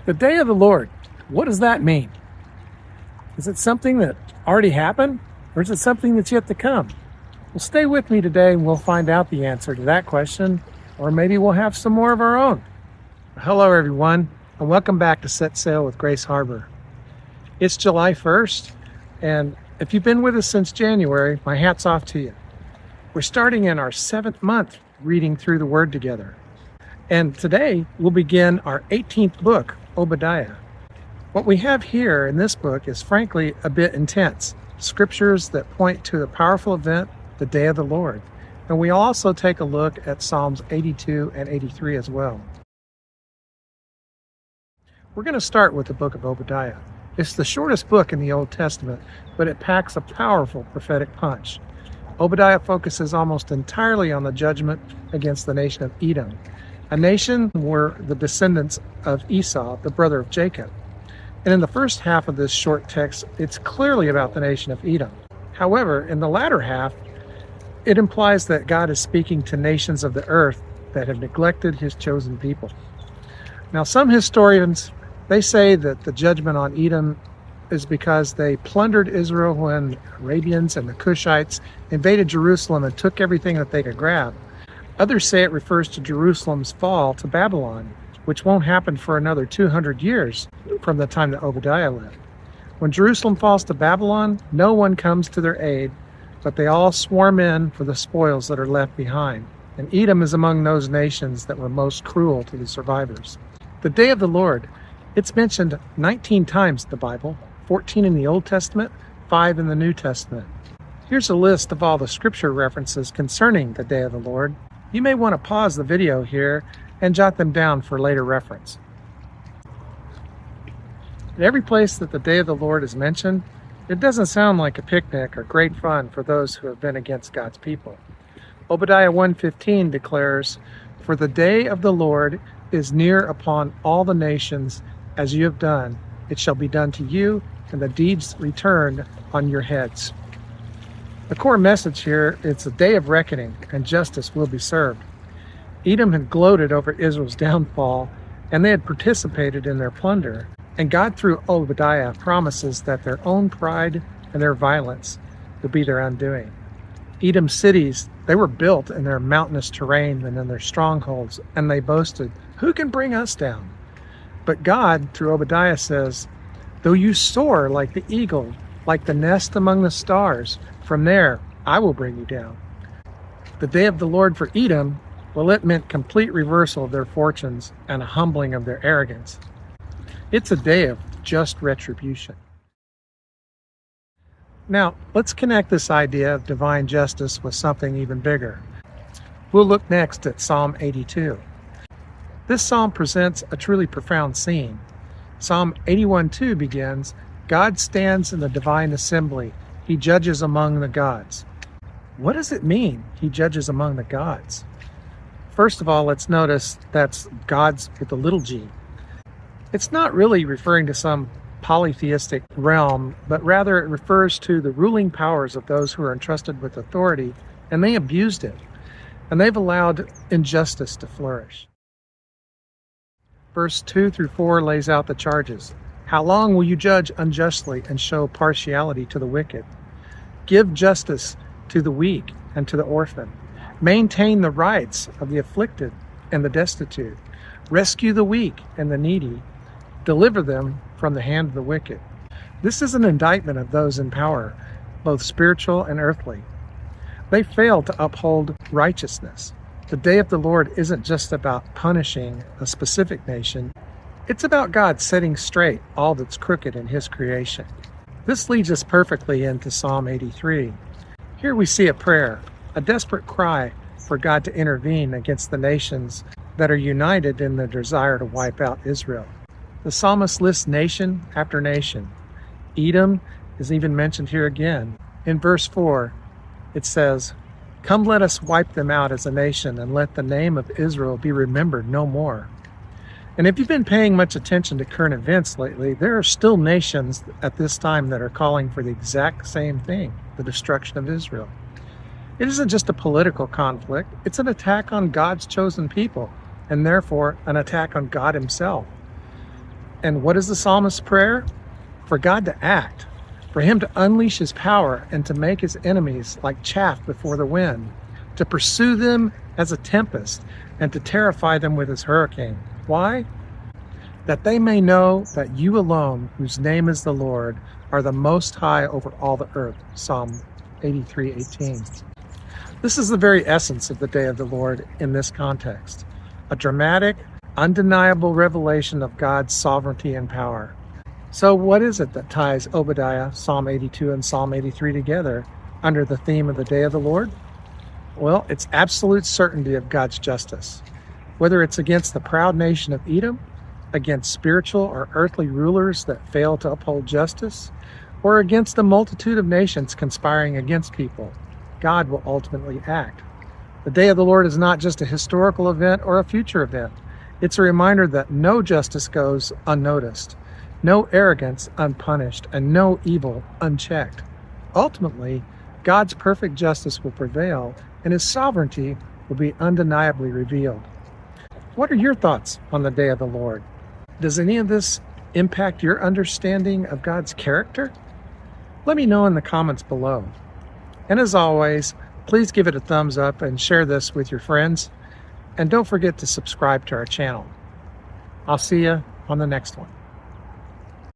The day of the Lord, what does that mean? Is it something that already happened, or is it something that's yet to come? Well, stay with me today and we'll find out the answer to that question, or maybe we'll have some more of our own. Hello, everyone, and welcome back to Set Sail with Grace Harbor. It's July 1st, and if you've been with us since January, my hat's off to you. We're starting in our 7th month reading through the Word together. And today we'll begin our 18th book, Obadiah. What we have here in this book is frankly a bit intense. Scriptures that point to the powerful event, the day of the Lord. And we also take a look at Psalms 82 and 83 as well. We're going to start with the book of Obadiah. It's the shortest book in the Old Testament, but it packs a powerful prophetic punch. Obadiah focuses almost entirely on the judgment against the nation of Edom. A nation were the descendants of Esau, the brother of Jacob. And in the first half of this short text, it's clearly about the nation of Edom. However, in the latter half, it implies that God is speaking to nations of the earth that have neglected his chosen people. Now, some historians, they say that the judgment on Edom is because they plundered Israel when the Arabians and the Cushites invaded Jerusalem and took everything that they could grab. Others say it refers to Jerusalem's fall to Babylon, which won't happen for another 200 years from the time that Obadiah lived. When Jerusalem falls to Babylon, no one comes to their aid, but they all swarm in for the spoils that are left behind. And Edom is among those nations that were most cruel to the survivors. The day of the Lord, it's mentioned 19 times in the Bible, 14 in the Old Testament, 5 in the New Testament. Here's a list of all the scripture references concerning the day of the Lord. You may want to pause the video here and jot them down for later reference. At every place that the day of the Lord is mentioned, it doesn't sound like a picnic or great fun for those who have been against God's people. Obadiah 1:15 declares, "For the day of the Lord is near upon all the nations, as you have done. It shall be done to you, and the deeds returned on your heads." The core message here, it's a day of reckoning, and justice will be served. Edom had gloated over Israel's downfall, and they had participated in their plunder. And God, through Obadiah, promises that their own pride and their violence will be their undoing. Edom's cities, they were built in their mountainous terrain and in their strongholds, and they boasted, "Who can bring us down?" But God, through Obadiah, says, "Though you soar like the eagle, like the nest among the stars, from there I will bring you down." The day of the Lord for Edom, well, it meant complete reversal of their fortunes and a humbling of their arrogance. It's a day of just retribution. Now, let's connect this idea of divine justice with something even bigger. We'll look next at Psalm 82. This psalm presents a truly profound scene. Psalm 81:2 begins, "God stands in the divine assembly. He judges among the gods." What does it mean, he judges among the gods? First of all, let's notice that's gods with a little g. It's not really referring to some polytheistic realm, but rather it refers to the ruling powers of those who are entrusted with authority, and they abused it, and they've allowed injustice to flourish. Verse 2 through 4 lays out the charges. "How long will you judge unjustly and show partiality to the wicked? Give justice to the weak and to the orphan. Maintain the rights of the afflicted and the destitute. Rescue the weak and the needy. Deliver them from the hand of the wicked." This is an indictment of those in power, both spiritual and earthly. They failed to uphold righteousness. The day of the Lord isn't just about punishing a specific nation. It's about God setting straight all that's crooked in his creation. This leads us perfectly into Psalm 83. Here we see a prayer, a desperate cry for God to intervene against the nations that are united in their desire to wipe out Israel. The psalmist lists nation after nation. Edom is even mentioned here again. In verse 4, it says, "Come, let us wipe them out as a nation, and let the name of Israel be remembered no more." And if you've been paying much attention to current events lately, there are still nations at this time that are calling for the exact same thing, the destruction of Israel. It isn't just a political conflict, it's an attack on God's chosen people, and therefore an attack on God himself. And what is the psalmist's prayer? For God to act, for him to unleash his power and to make his enemies like chaff before the wind, to pursue them as a tempest and to terrify them with his hurricane. Why? That they may know that you alone, whose name is the Lord, are the most high over all the earth. Psalm 83:18. This is the very essence of the day of the Lord in this context. A dramatic, undeniable revelation of God's sovereignty and power. So what is it that ties Obadiah, Psalm 82, and Psalm 83 together under the theme of the day of the Lord? Well, it's absolute certainty of God's justice. Whether it's against the proud nation of Edom, against spiritual or earthly rulers that fail to uphold justice, or against the multitude of nations conspiring against people, God will ultimately act. The day of the Lord is not just a historical event or a future event. It's a reminder that no justice goes unnoticed, no arrogance unpunished, and no evil unchecked. Ultimately, God's perfect justice will prevail, and his sovereignty will be undeniably revealed. What are your thoughts on the day of the Lord? Does any of this impact your understanding of God's character? Let me know in the comments below. And as always, please give it a thumbs up and share this with your friends. And don't forget to subscribe to our channel. I'll see you on the next one.